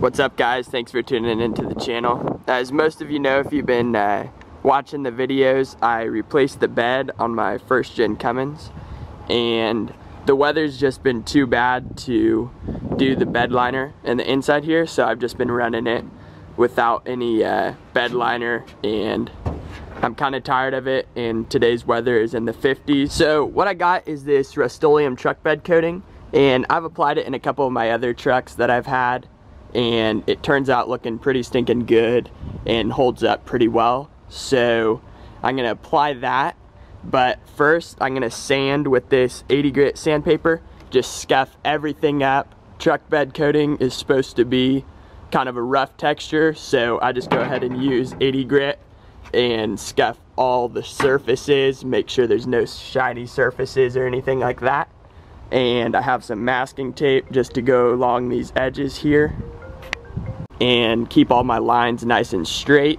What's up guys, thanks for tuning into the channel. As most of you know, if you've been watching the videos, I replaced the bed on my first Gen Cummins, and the weather's just been too bad to do the bed liner in the inside here, so I've just been running it without any bed liner, and I'm kind of tired of it, and today's weather is in the 50s. So what I got is this Rust-Oleum truck bed coating, and I've applied it in a couple of my other trucks that I've had, and it turns out looking pretty stinking good and holds up pretty well. So I'm gonna apply that, but first I'm gonna sand with this 80 grit sandpaper, just scuff everything up. Truck bed coating is supposed to be kind of a rough texture, so I just go ahead and use 80 grit and scuff all the surfaces, make sure there's no shiny surfaces or anything like that. And I have some masking tape just to go along these edges here and keep all my lines nice and straight.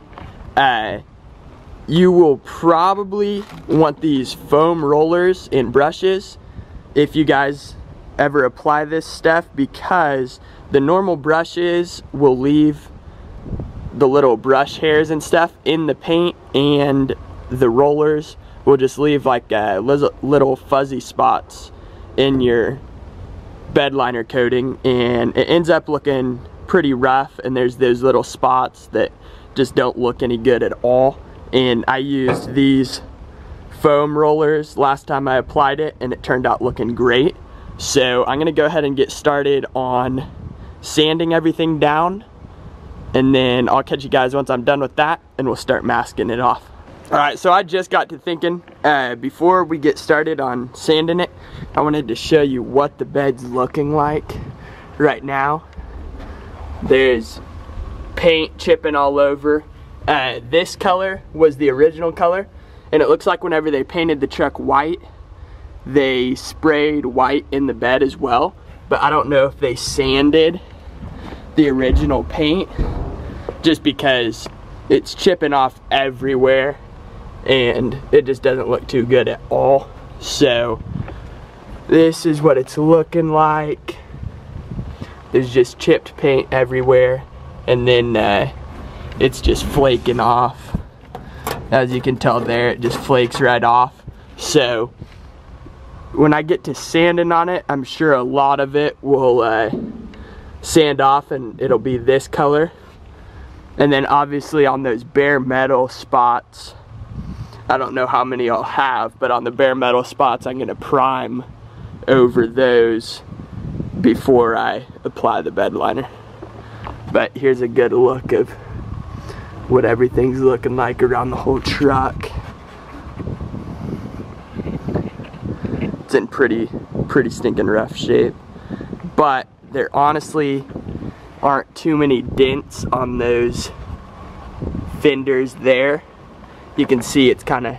You will probably want these foam rollers and brushes if you guys ever apply this stuff, because the normal brushes will leave the little brush hairs and stuff in the paint, and the rollers will just leave like little fuzzy spots in your bed liner coating, and it ends up looking pretty rough, and there's those little spots that just don't look any good at all. And I used these foam rollers last time I applied it, and it turned out looking great. So I'm gonna go ahead and get started on sanding everything down, and then I'll catch you guys once I'm done with that, and we'll start masking it off. Alright, so I just got to thinking, before we get started on sanding it, I wanted to show you what the bed's looking like right now. There's paint chipping all over. This color was the original color, and it looks like whenever they painted the truck white, they sprayed white in the bed as well, but I don't know if they sanded the original paint, just because it's chipping off everywhere and it just doesn't look too good at all. So this is what it's looking like. There's just chipped paint everywhere, and then it's just flaking off. As you can tell there, it just flakes right off. So when I get to sanding on it, I'm sure a lot of it will sand off and it'll be this color. And then obviously on those bare metal spots, I don't know how many I'll have, but on the bare metal spots, I'm gonna prime over those before I apply the bed liner. But here's a good look of what everything's looking like around the whole truck. It's in pretty stinking rough shape, but there honestly aren't too many dents on those fenders there. You can see it's kind of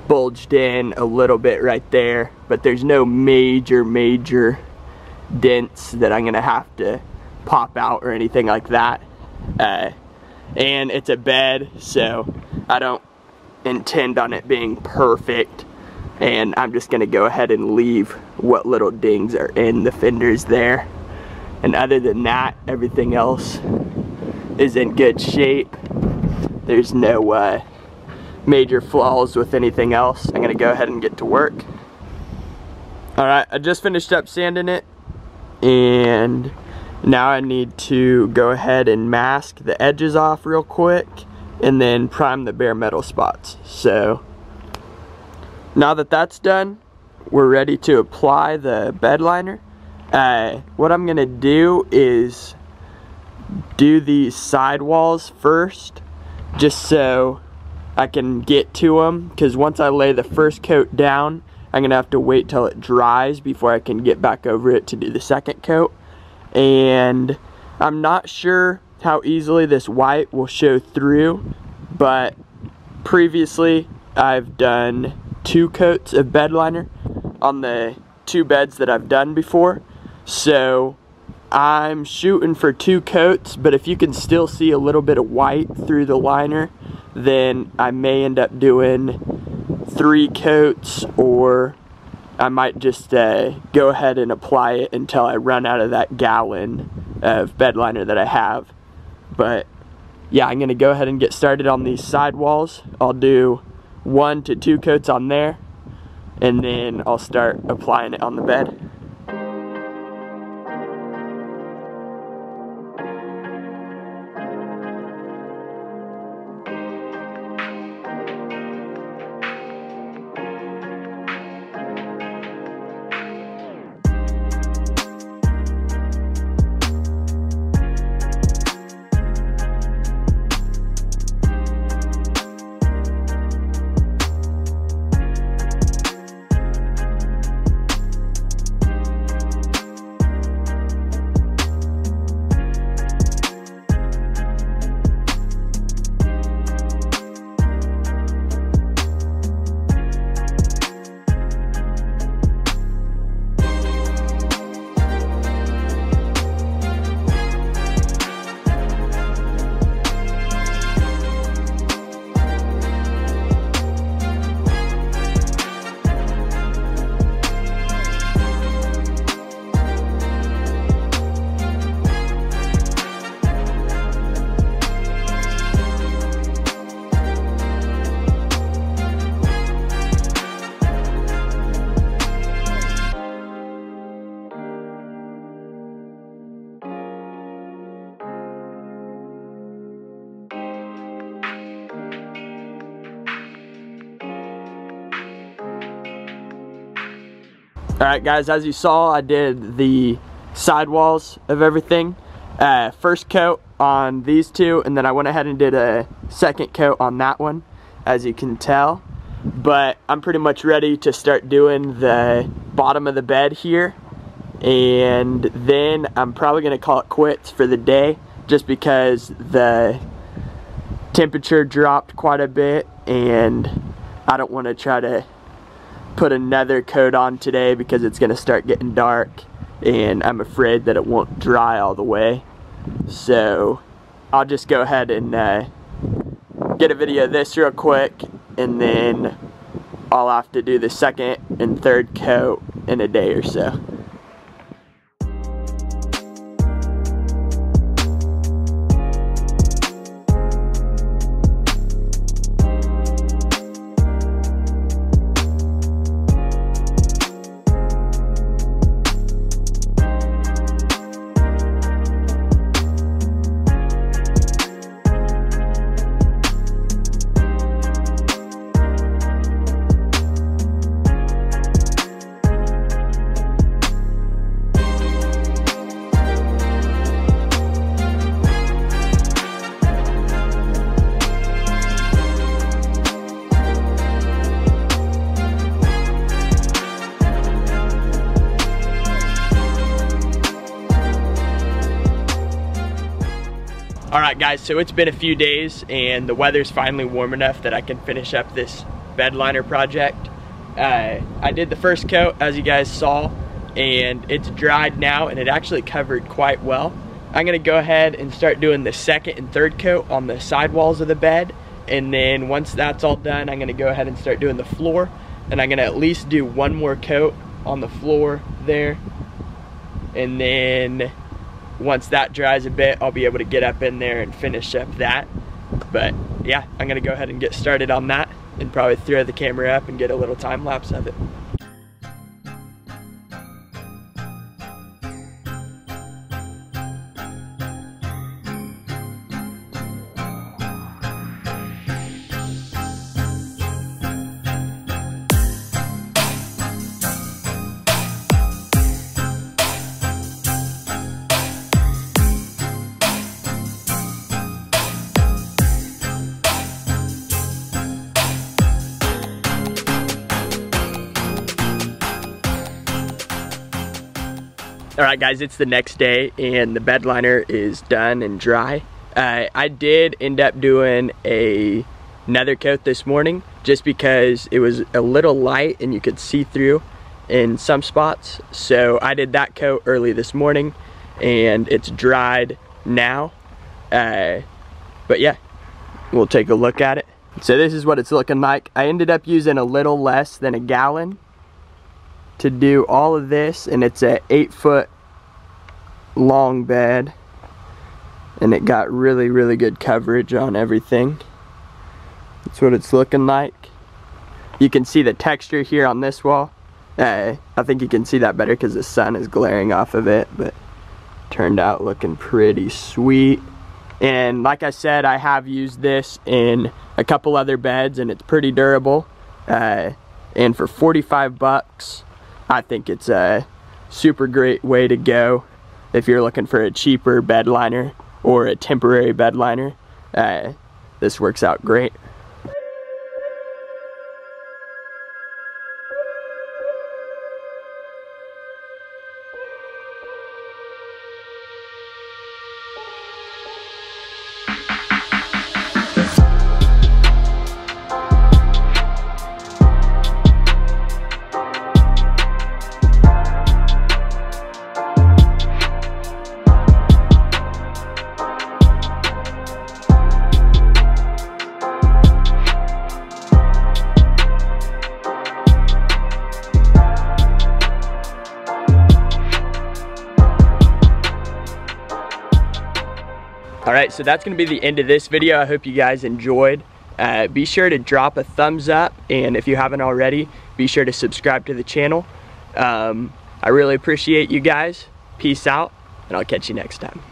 bulged in a little bit right there, but there's no major dents that I'm gonna have to pop out or anything like that. And it's a bed, so I don't intend on it being perfect, and I'm just gonna go ahead and leave what little dings are in the fenders there. And other than that, everything else is in good shape. There's no major flaws with anything else. I'm gonna go ahead and get to work. Alright, I just finished up sanding it, and now I need to go ahead and mask the edges off real quick and then prime the bare metal spots. So now that that's done, we're ready to apply the bed liner. What I'm gonna do is do these sidewalls first, just so I can get to them, because once I lay the first coat down, I'm gonna have to wait till it dries before I can get back over it to do the second coat. And I'm not sure how easily this white will show through, but previously I've done 2 coats of bed liner on the 2 beds that I've done before, so I'm shooting for 2 coats. But if you can still see a little bit of white through the liner, then I may end up doing 3 coats, or I might just go ahead and apply it until I run out of that gallon of bed liner that I have. But yeah, I'm gonna go ahead and get started on these sidewalls. I'll do 1 to 2 coats on there, and then I'll start applying it on the bed. Alright guys, as you saw, I did the sidewalls of everything. First coat on these two, and then I went ahead and did a second coat on that one, as you can tell. But I'm pretty much ready to start doing the bottom of the bed here, and then I'm probably going to call it quits for the day, just because the temperature dropped quite a bit, and I don't want to try to put another coat on today because it's going to start getting dark, and I'm afraid that it won't dry all the way. So I'll just go ahead and get a video of this real quick, and then I'll have to do the second and third coat in a day or so. Alright guys, so it's been a few days and the weather's finally warm enough that I can finish up this bed liner project. I did the first coat, as you guys saw, and it's dried now, and it actually covered quite well. I'm going to go ahead and start doing the second and third coat on the sidewalls of the bed, and then once that's all done, I'm going to go ahead and start doing the floor, and I'm going to at least do one more coat on the floor there, and then once that dries a bit, I'll be able to get up in there and finish up that. But yeah, I'm gonna go ahead and get started on that and probably throw the camera up and get a little time lapse of it. Alright guys, it's the next day and the bed liner is done and dry. I did end up doing another coat this morning just because it was a little light and you could see through in some spots. So I did that coat early this morning and it's dried now. But yeah, we'll take a look at it. So this is what it's looking like. I ended up using a little less than a gallon to do all of this, and it's a 8-foot long bed, and it got really good coverage on everything. That's what it's looking like. You can see the texture here on this wall. I think you can see that better because the sun is glaring off of it, but turned out looking pretty sweet. And like I said, I have used this in a couple other beds and it's pretty durable. And for 45 bucks, I think it's a super great way to go if you're looking for a cheaper bed liner or a temporary bed liner. This works out great. Alright, so that's going to be the end of this video. I hope you guys enjoyed. Be sure to drop a thumbs up, and if you haven't already, be sure to subscribe to the channel. I really appreciate you guys. Peace out, and I'll catch you next time.